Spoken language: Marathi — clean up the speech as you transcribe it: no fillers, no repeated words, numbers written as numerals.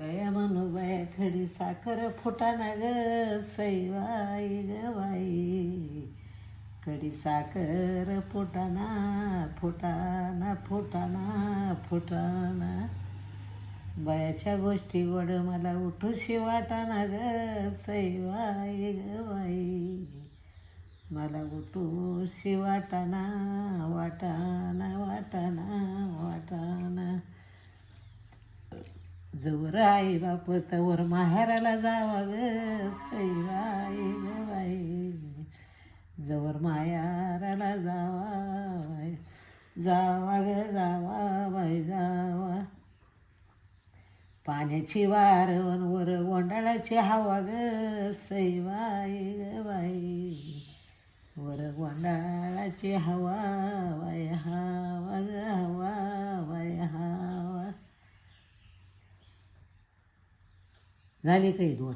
बया म्हणू बया खडी साखर फुटाना ग सईबाई ग बाई. खडी साखर फुटाना फुटाना फुटाना फुटाना. बयाच्या गोष्टी गोड मला उठूशी वाटाना ग सईबाई ग बाई. मला उठूशी वाटाना वाटाना वाटाना वाटाना. जवर आई बाप तवर माहेराला जावा ग सईबाई ग बाई. जवर मायाराला जावा जावा ग जावा बाई जावा. पाण्याची वारवणवर गोंडाळाची हवा ग सईबाई ग बाई. वर गोंडाळाची हवा बाई हवा ग हवा बाई हवा. झाली काही दोन.